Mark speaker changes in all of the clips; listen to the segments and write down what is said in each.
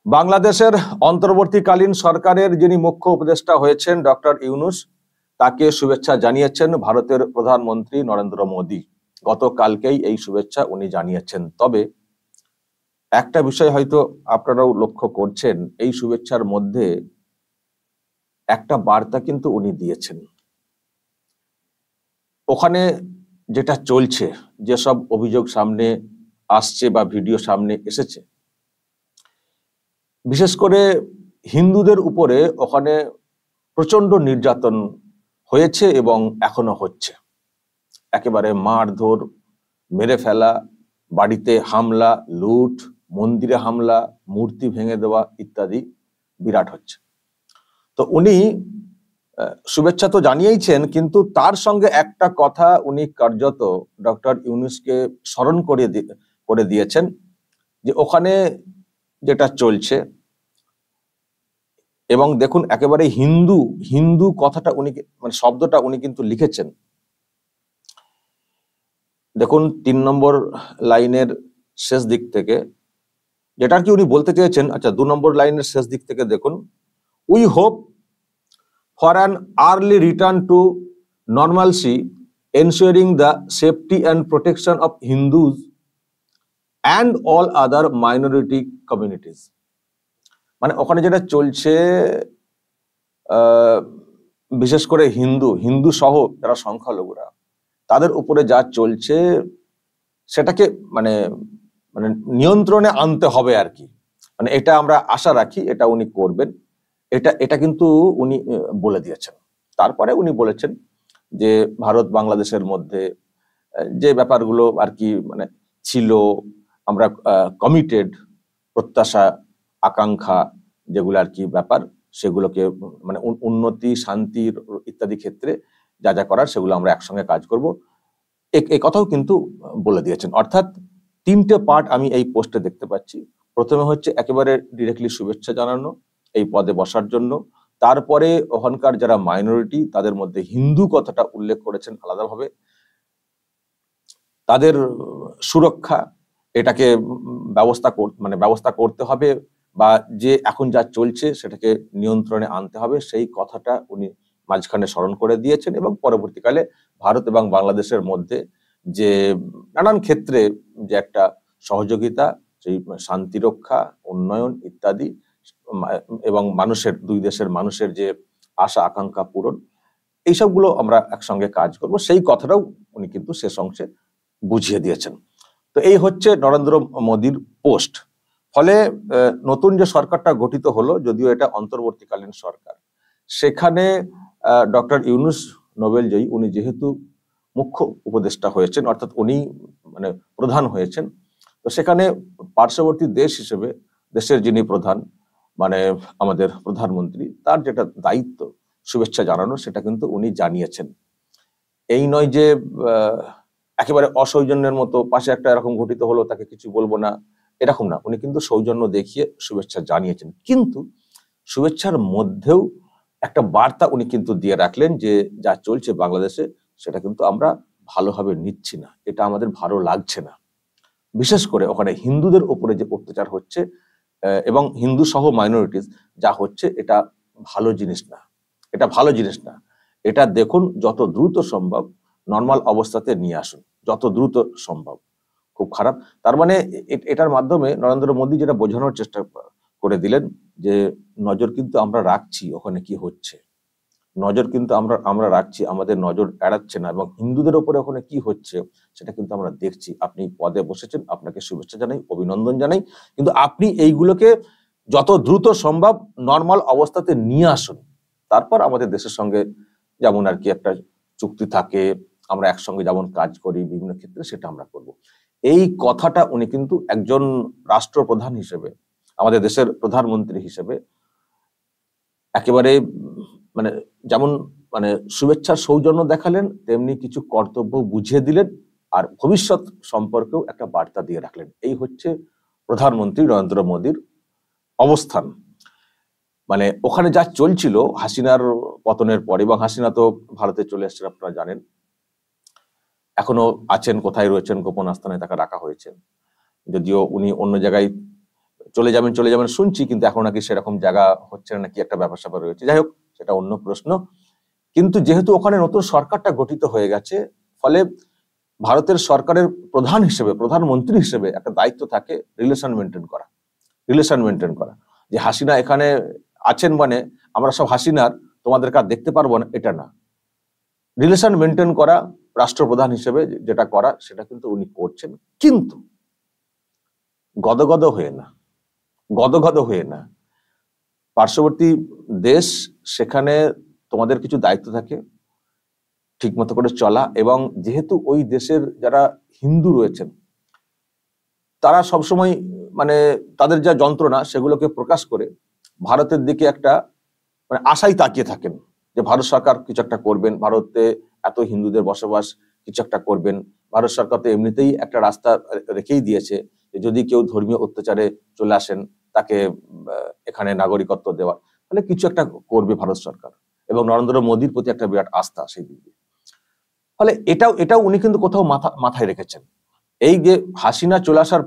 Speaker 1: বাংলাদেশের অন্তর্বর্তীকালীন সরকারের যিনি মুখ্য উপদেষ্টা হয়েছেন ডক্টর ইউনূস, তাকে শুভেচ্ছা জানিয়েছেন ভারতের প্রধানমন্ত্রী নরেন্দ্র মোদী। গতকালকেই এই শুভেচ্ছা উনি জানিয়েছেন। তবে একটা বিষয় হয়তো আপনারাও লক্ষ্য করছেন, এই শুভেচ্ছার মধ্যে একটা বার্তা কিন্তু উনি দিয়েছেন। ওখানে যেটা চলছে, যেসব অভিযোগ সামনে আসছে বা ভিডিও সামনে এসেছে, বিশেষ করে হিন্দুদের উপরে ওখানে প্রচন্ড নির্যাতন হয়েছে এবং এখনো হচ্ছে। একেবারে মারধর, মেরে ফেলা, বাড়িতে হামলা, লুট, মন্দিরে হামলা, মূর্তি ভেঙে দেওয়া ইত্যাদি বিরাট হচ্ছে। তো উনি শুভেচ্ছা তো জানিয়েছেন, কিন্তু তার সঙ্গে একটা কথা উনি কার্যত ডক্টর ইউনূসকে স্মরণ করে দিয়েছেন যে ওখানে যেটা চলছে, এবং দেখুন একেবারে হিন্দু হিন্দু কথাটা উনি মানে শব্দটা উনি কিন্তু লিখেছেন। দেখুন 3 নম্বর লাইনের শেষ দিক থেকে যেটা কি উনি বলতে চেয়েছেন। আচ্ছা, 2 নম্বর লাইনের শেষ দিক থেকে দেখুন, we hope for an early return to normalcy ensuring the safety and protection of Hindus and all other minority communities. মানে ওখানে যেটা চলছে, বিশেষ করে হিন্দু সহ যারা সংখ্যালঘুরা, তাদের উপরে যা চলছে সেটাকে মানে মানে নিয়ন্ত্রণে আনতে হবে আর কি। মানে এটা আমরা আশা রাখি, এটা উনি করবেন, এটা কিন্তু উনি বলে দিয়েছেন। তারপরে উনি বলেছেন যে ভারত বাংলাদেশের মধ্যে যে ব্যাপারগুলো আর কি মানে ছিল, আমরা কমিটেড, প্রত্যাশা আকাঙ্ক্ষা যেগুলো আর কি ব্যাপার, সেগুলোকে মানে উন্নতি, শান্তির ইত্যাদি ক্ষেত্রে যা যা করার সেগুলো আমরা একসঙ্গে কাজ করব, এই কথাও কিন্তু বলে দিয়েছেন। অর্থাৎ 3টে পার্ট আমি এই পোস্টে দেখতে পাচ্ছি। প্রথমে হচ্ছে একেবারে ডিরেক্টলি শুভেচ্ছা জানানো এই পদে বসার জন্য, তারপরে ওখানকার যারা মাইনরিটি তাদের মধ্যে হিন্দু কথাটা উল্লেখ করেছেন আলাদাভাবে, তাদের সুরক্ষা, এটাকে ব্যবস্থা করতে হবে, বা যে এখন যা চলছে সেটাকে নিয়ন্ত্রণে আনতে হবে, সেই কথাটা উনি মাঝখানে স্মরণ করে দিয়েছেন। এবং পরবর্তীকালে ভারত এবং বাংলাদেশের মধ্যে যে নানান ক্ষেত্রে যে একটা সহযোগিতা, সেই শান্তি রক্ষা, উন্নয়ন ইত্যাদি, এবং দুই দেশের মানুষের যে আশা আকাঙ্ক্ষা পূরণ, এইসবগুলো আমরা একসঙ্গে কাজ করব, সেই কথাটাও উনি কিন্তু শেষ অংশে বুঝিয়ে দিয়েছেন। তো এই হচ্ছে নরেন্দ্র মোদীর পোস্ট। ফলে নতুন যে সরকারটা গঠিত হলো, যদিও এটা অন্তর্বর্তীকালীন সরকার, সেখানে ডক্টর ইউনূস নোবেল জয়ী, উনি যেহেতু মুখ্য উপদেষ্টা হয়েছেন, অর্থাৎ উনি মানে প্রধান হয়েছেন, তো সেখানে পার্শ্ববর্তী দেশ হিসেবে দেশের যিনি প্রধান মানে আমাদের প্রধানমন্ত্রী, তার যেটা দায়িত্ব শুভেচ্ছা জানানো, সেটা কিন্তু উনি জানিয়েছেন। এই নয় যে একেবারে অসৌজন্যের মতো পাশে একটা এরকম ঘটিত হলো তাকে কিছু বলবো না, এরকম না। উনি কিন্তু সৌজন্য দেখিয়ে শুভেচ্ছা জানিয়েছেন, কিন্তু শুভেচ্ছার মধ্যেও একটা বার্তা উনি কিন্তু দিয়ে রাখলেন যে যা চলছে বাংলাদেশে সেটা কিন্তু আমরা ভালোভাবে নিচ্ছি না, এটা আমাদের ভালো লাগছে না। বিশেষ করে ওখানে হিন্দুদের উপরে যে অত্যাচার হচ্ছে এবং হিন্দু সহ মাইনরিটিস যা হচ্ছে, এটা ভালো জিনিস না, এটা ভালো জিনিস না। এটা দেখুন যত দ্রুত সম্ভব নর্মাল অবস্থাতে নিয়ে আসুন, যত দ্রুত সম্ভব। খুব খারাপ। তার মানে এটার মাধ্যমে নরেন্দ্র মোদী যেটা বোঝানোর চেষ্টা করে দিলেন যে নজর কিন্তু আমরা রাখছি ওখানে কি হচ্ছে, নজর কিন্তু আমরা রাখছি, আমাদের নজর এড়াচ্ছে না, এবং হিন্দুদের উপরে ওখানে কি হচ্ছে সেটা কিন্তু আমরা দেখছি। আপনি পদে বসেছেন, আপনাকে শুভেচ্ছা জানাই, অভিনন্দন জানাই, কিন্তু আপনি এইগুলোকে যত দ্রুত সম্ভব নর্মাল অবস্থাতে নিয়ে আসুন। তারপর আমাদের দেশের সঙ্গে যেমন আর কি একটা চুক্তি থাকে, আমরা একসঙ্গে যেমন কাজ করি বিভিন্ন ক্ষেত্রে, সেটা আমরা করব। এই কথাটা উনি কিন্তু একজন রাষ্ট্রপ্রধান হিসেবে, আমাদের দেশের প্রধানমন্ত্রী হিসেবে একেবারে মানে যেমন মানে শুভেচ্ছার সৌজন্য দেখালেন, তেমনি কিছু কর্তব্য বুঝিয়ে দিলেন, আর ভবিষ্যৎ সম্পর্কেও একটা বার্তা দিয়ে রাখলেন। এই হচ্ছে প্রধানমন্ত্রী নরেন্দ্র মোদীর অবস্থান। মানে ওখানে যা চলছিল হাসিনার পতনের পর, এবং হাসিনা তো ভারতে চলে এসেছেন আপনারা জানেন, এখনো আছেন, কোথায় রয়েছেন, গোপন আস্তানায় তাকে রাখা হয়েছে, যদিও উনি অন্য জায়গায় চলে যাবেন শুনছি, কিন্তু এখন নাকি সেরকম জায়গা হচ্ছে না, নাকি একটা ব্যাপার স্যাপার রয়েছে। যাই হোক, সেটা অন্য প্রশ্ন। কিন্তু যেহেতু ওখানে নতুন সরকারটা গঠিত হয়ে গেছে, ফলে ভারতের সরকারের প্রধান হিসেবে, প্রধানমন্ত্রী হিসেবে একটা দায়িত্ব থাকে রিলেশন মেনটেন করা। যে হাসিনা এখানে আছেন মানে আমরা সব হাসিনার, তোমাদেরকে আর দেখতে পারবো না, এটা না। রিলেশন মেনটেন করা রাষ্ট্রপ্রধান হিসেবে যেটা করা, সেটা কিন্তু উনি করছেন, কিন্তু গদগদ হয়ে না। পার্শ্ববর্তী দেশ, সেখানে তোমাদের কিছু দায়িত্ব থাকে ঠিক মতো করে চলা, এবং যেহেতু ওই দেশের যারা হিন্দু রয়েছেন তারা সবসময় মানে তাদের যা যন্ত্রণা সেগুলোকে প্রকাশ করে ভারতের দিকে একটা মানে আশাই তাকিয়ে থাকেন যে ভারত সরকার কিছু একটা করবেন, ভারতে এত হিন্দুদের বসবাস, কিছু একটা করবেন। ভারত সরকার তো এমনিতেই একটা রাস্তা রেখেই দিয়েছে যে যদি কেউ ধর্মীয় অত্যাচারে চলে আসেন তাকে এখানে নাগরিকত্ব দেওয়া, তাহলে কিছু একটা করবে ভারত সরকার, এবং নরেন্দ্র মোদীর প্রতি একটা বিরাট আস্থা সেই দিকে। ফলে এটাও উনি কিন্তু কোথাও মাথায় রেখেছেন। এই যে হাসিনা চলে আসার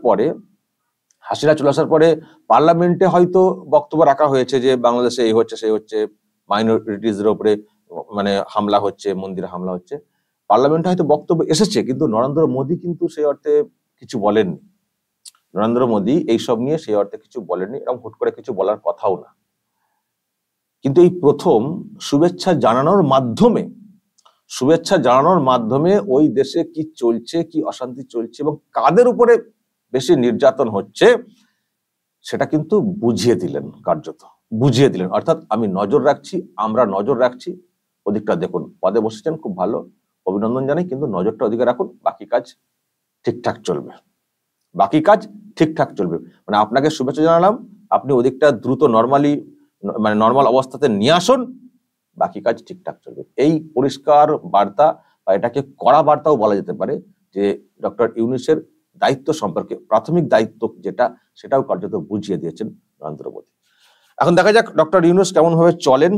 Speaker 1: পরে পার্লামেন্টে হয়তো বক্তব্য রাখা হয়েছে যে বাংলাদেশে এই হচ্ছে সেই হচ্ছে, মাইনরিটিজের উপরে মানে হামলা হচ্ছে, মন্দিরে হামলা হচ্ছে, পার্লামেন্টে হয়তো বক্তব্য এসেছে, কিন্তু নরেন্দ্র মোদী কিন্তু সেই অর্থে কিছু বলেননি। নরেন্দ্র মোদী এইসব নিয়ে সেই অর্থে কিছু বলেননি, এবং হুট করে কিছু বলার কথাও না। কিন্তু এই প্রথম শুভেচ্ছা জানানোর মাধ্যমে ওই দেশে কি চলছে, কি অশান্তি চলছে এবং কাদের উপরে বেশি নির্যাতন হচ্ছে সেটা কিন্তু কার্যত বুঝিয়ে দিলেন। অর্থাৎ আমরা নজর রাখছি, ওদিকটা দেখুন। পদে বসেছেন, খুব ভালো, অভিনন্দন জানাই, কিন্তু নজরটা ওদিকে রাখুন, বাকি কাজ ঠিকঠাক চলবে। মানে আপনাকে শুভেচ্ছা জানালাম, আপনি ওদিকটা দ্রুত নর্মাল অবস্থাতে নিয়ে আসুন, বাকি কাজ ঠিকঠাক চলবে। এই পরিষ্কার বার্তা, বা এটাকে কড়া বার্তাও বলা যেতে পারে, যে ডক্টর ইউনূসের দায়িত্ব সম্পর্কে, প্রাথমিক দায়িত্ব যেটা, সেটাও কার্যত বুঝিয়ে দিয়েছেন নরেন্দ্র মোদী। এখন দেখা যাক ডক্টর ইউনূস কেমন ভাবে চলেন,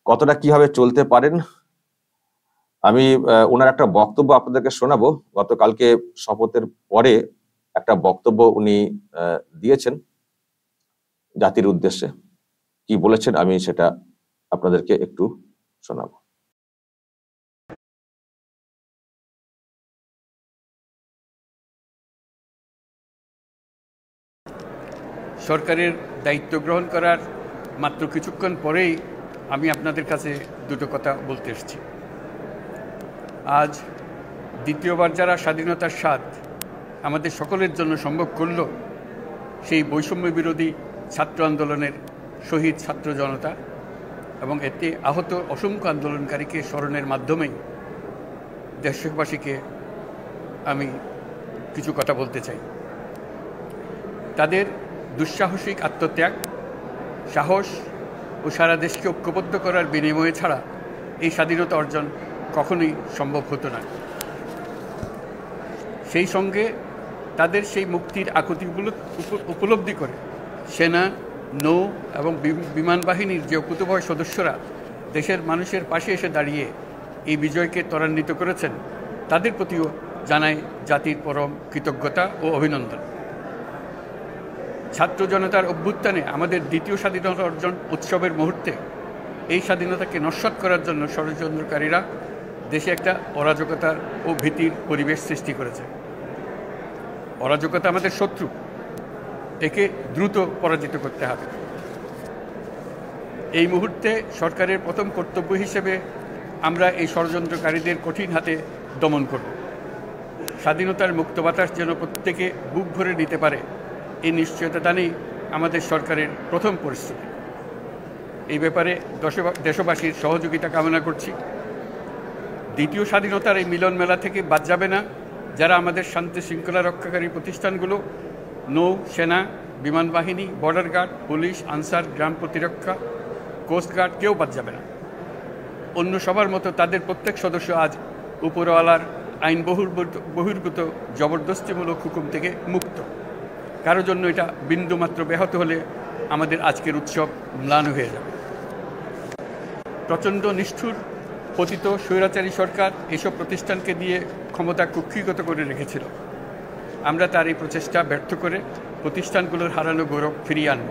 Speaker 1: কতটা কিভাবে চলতে পারেন। আমি ওনার একটা বক্তব্য আপনাদেরকে শোনাবো। গতকালকে শপথের পরে একটা বক্তব্য উনি দিয়েছেন জাতির উদ্দেশ্যে। কি বলেছেন আমি সেটা আপনাদেরকে একটু শোনাবো।
Speaker 2: সরকারের দায়িত্ব গ্রহণ করার মাত্র কিছুক্ষণ পরেই আমি আপনাদের কাছে দুটো কথা বলতে এসেছি। আজ দ্বিতীয়বার যারা স্বাধীনতার স্বাদ আমাদের সকলের জন্য সম্ভব করল, সেই বৈষম্য বিরোধী ছাত্র আন্দোলনের শহীদ ছাত্র জনতা এবং এতে আহত অসংখ্য আন্দোলনকারীকে স্মরণের মাধ্যমেই দেশবাসীকে আমি কিছু কথা বলতে চাই। তাদের দুঃসাহসিক আত্মত্যাগ, সাহস ও সারা দেশকে ঐক্যবদ্ধ করার বিনিময়ে ছাড়া এই স্বাধীনতা অর্জন কখনোই সম্ভব হতো না। সেই সঙ্গে তাদের সেই মুক্তির আকুতিগুলো উপলব্ধি করে সেনা, নৌ এবং বিমান বাহিনীর যে অকুতোভয় সদস্যরা দেশের মানুষের পাশে এসে দাঁড়িয়ে এই বিজয়কে ত্বরান্বিত করেছেন, তাদের প্রতিও জানাই জাতির পরম কৃতজ্ঞতা ও অভিনন্দন। ছাত্র জনতার অভ্যুত্থানে আমাদের দ্বিতীয় স্বাধীনতা অর্জন উৎসবের মুহূর্তে এই স্বাধীনতাকে নস্যাৎ করার জন্য ষড়যন্ত্রকারীরা দেশে একটা অরাজকতার ও ভীতির পরিবেশ সৃষ্টি করেছে। অরাজকতা আমাদের শত্রু, একে দ্রুত পরাজিত করতে হবে। এই মুহূর্তে সরকারের প্রথম কর্তব্য হিসেবে আমরা এই ষড়যন্ত্রকারীদের কঠিন হাতে দমন করব। স্বাধীনতার মুক্ত বাতাস যেন প্রত্যেকে বুক ভরে নিতে পারে, এই নিশ্চয়তা দানেই আমাদের সরকারের প্রথম পরিস্থিতি। এই ব্যাপারে দেশবাসীর সহযোগিতা কামনা করছি। দ্বিতীয় স্বাধীনতার এই মিলন মেলা থেকে বাদ যাবে না যারা আমাদের শান্তি শৃঙ্খলা রক্ষাকারী প্রতিষ্ঠানগুলো, নৌ, সেনা, বিমান বাহিনী, বর্ডার গার্ড, পুলিশ, আনসার, গ্রাম প্রতিরক্ষা, কোস্টগার্ড, কেউ বাদ যাবে না। অন্য সবার মতো তাদের প্রত্যেক সদস্য আজ উপরওয়ালার আইন বহির্ভূত জবরদস্তিমূলক হুকুম থেকে মুক্ত। কারো জন্য এটা বিন্দুমাত্র ব্যাহত হলে আমাদের আজকের উৎসব ম্লান হয়ে যাবে। প্রচণ্ড নিষ্ঠুর পতিত স্বৈরাচারী সরকার এসব প্রতিষ্ঠানকে দিয়ে ক্ষমতা কুক্ষিগত করে রেখেছিল। আমরা তার এই প্রচেষ্টা ব্যর্থ করে প্রতিষ্ঠানগুলোর হারানো গৌরব ফিরিয়ে আনব।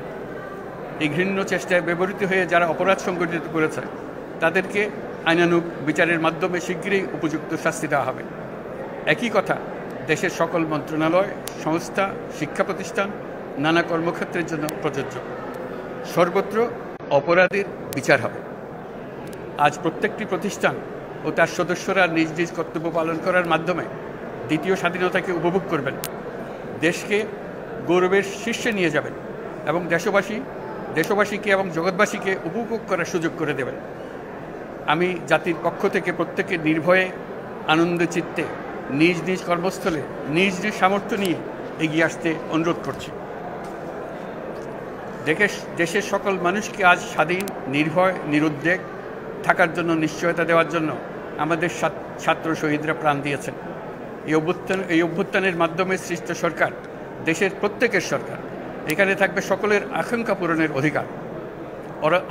Speaker 2: এই ঘৃণ্য চেষ্টায় ব্যবহৃত হয়ে যারা অপরাধ সংগঠিত করেছে তাদেরকে আইনানুগ বিচারের মাধ্যমে শীঘ্রই উপযুক্ত শাস্তি দেওয়া হবে। একই কথা দেশের সকল মন্ত্রণালয়, সংস্থা, শিক্ষা প্রতিষ্ঠান, নানা কর্মক্ষেত্রের জন্য প্রযোজ্য। সর্বত্র অপরাধীর বিচার হবে। আজ প্রত্যেকটি প্রতিষ্ঠান ও তার সদস্যরা নিজ নিজ কর্তব্য পালন করার মাধ্যমে দ্বিতীয় স্বাধীনতাকে উপভোগ করবেন, দেশকে গৌরবের শীর্ষে নিয়ে যাবেন এবং দেশবাসীকে এবং জগৎবাসীকে উপভোগ করার সুযোগ করে দেবেন। আমি জাতির পক্ষ থেকে প্রত্যেকে নির্ভয়ে আনন্দ চিত্তে নিজ নিজ কর্মস্থলে নিজ নিজ সামর্থ্য নিয়ে এগিয়ে আসতে অনুরোধ করছি। দেশের সকল মানুষকে আজ স্বাধীন, নির্ভয়, নিরুদ্বেগ থাকার জন্য নিশ্চয়তা দেওয়ার জন্য আমাদের ছাত্র শহীদরা প্রাণ দিয়েছেন। এই অভ্যুত্থানের মাধ্যমে সৃষ্ট সরকার দেশের প্রত্যেকের সরকার। এখানে থাকবে সকলের আকাঙ্ক্ষা পূরণের অধিকার।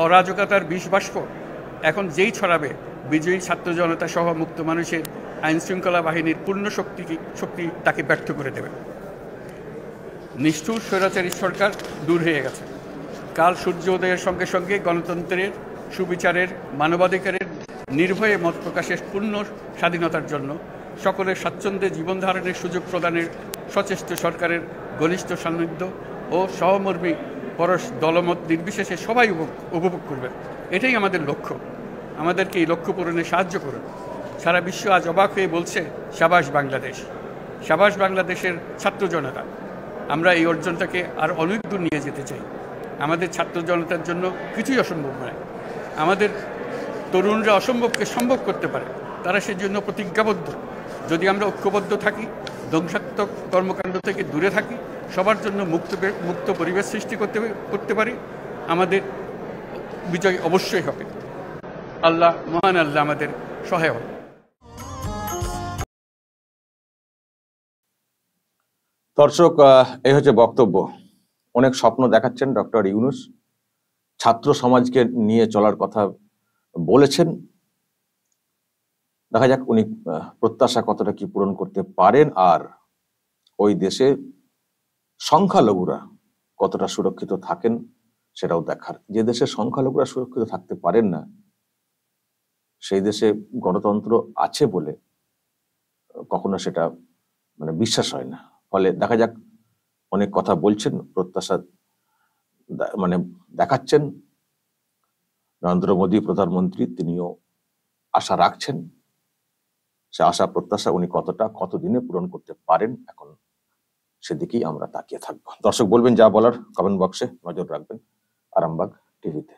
Speaker 2: অরাজকতার বিষবাষ্প এখন যেই ছড়াবে, বিজয়ী ছাত্র জনতা সহ মুক্ত মানুষের আইনশৃঙ্খলা বাহিনীর পূর্ণ শক্তি তাকে ব্যর্থ করে দেবে। নিষ্ঠুর স্বৈরাচারী সরকার দূর হয়ে গেছে। কাল সূর্য উদয়ের সঙ্গে সঙ্গে গণতন্ত্রের, সুবিচারের, মানবাধিকারের নির্ভয়ে মত প্রকাশের পূর্ণ স্বাধীনতার জন্য সকলের স্বাচ্ছন্দ্যে জীবন ধারণের সুযোগ প্রদানের সচেষ্ট সরকারের ঘনিষ্ঠ সান্নিধ্য ও সহমর্মী পরশ দলমত নির্বিশেষে সবাই উপভোগ করবেন। এটাই আমাদের লক্ষ্য। আমাদেরকে এই লক্ষ্য পূরণে সাহায্য করুন। সারা বিশ্ব আজ অবাক হয়ে বলছে, সাবাস বাংলাদেশ, সাবাস বাংলাদেশের ছাত্র জনতা। আমরা এই অর্জনটাকে আর অনেক দূর নিয়ে যেতে চাই। আমাদের ছাত্র জনতার জন্য কিছুই অসম্ভব নয়। আমাদের তরুণরা অসম্ভবকে সম্ভব করতে পারে, তারা সেজন্য প্রতিজ্ঞাবদ্ধ। যদি আমরা ঐক্যবদ্ধ থাকি, ধ্বংসাত্মক কর্মকাণ্ড থেকে দূরে থাকি, সবার জন্য মুক্ত পরিবেশ সৃষ্টি করতে পারি, আমাদের বিজয় অবশ্যই হবে। আল্লাহ, মহান আল্লাহ আমাদের সহায় হবে।
Speaker 1: দর্শক, এই হচ্ছে বক্তব্য। অনেক স্বপ্ন দেখাচ্ছেন ডক্টর ইউনূস, ছাত্র সমাজকে নিয়ে চলার কথা বলেছেন। দেখা যাক উনি প্রত্যাশা কতটা কি পূরণ করতে পারেন, আর ওই দেশে সংখ্যালঘুরা কতটা সুরক্ষিত থাকেন সেটাও দেখার। যে দেশে সংখ্যালঘুরা সুরক্ষিত থাকতে পারেন না, সেই দেশে গণতন্ত্র আছে বলে কখনো সেটা বিশ্বাস হয় না। ফলে দেখা যাক, অনেক কথা বলছেন, প্রত্যাশা দেখাচ্ছেন। নরেন্দ্র মোদী প্রধানমন্ত্রী, তিনিও আশা রাখছেন। সে আশা প্রত্যাশা উনি কতদিনে পূরণ করতে পারেন, এখন সেদিকেই আমরা তাকিয়ে থাকবো। দর্শক, বলবেন যা বলার কমেন্ট বক্সে, নজর রাখবেন আরামবাগ টিভিতে।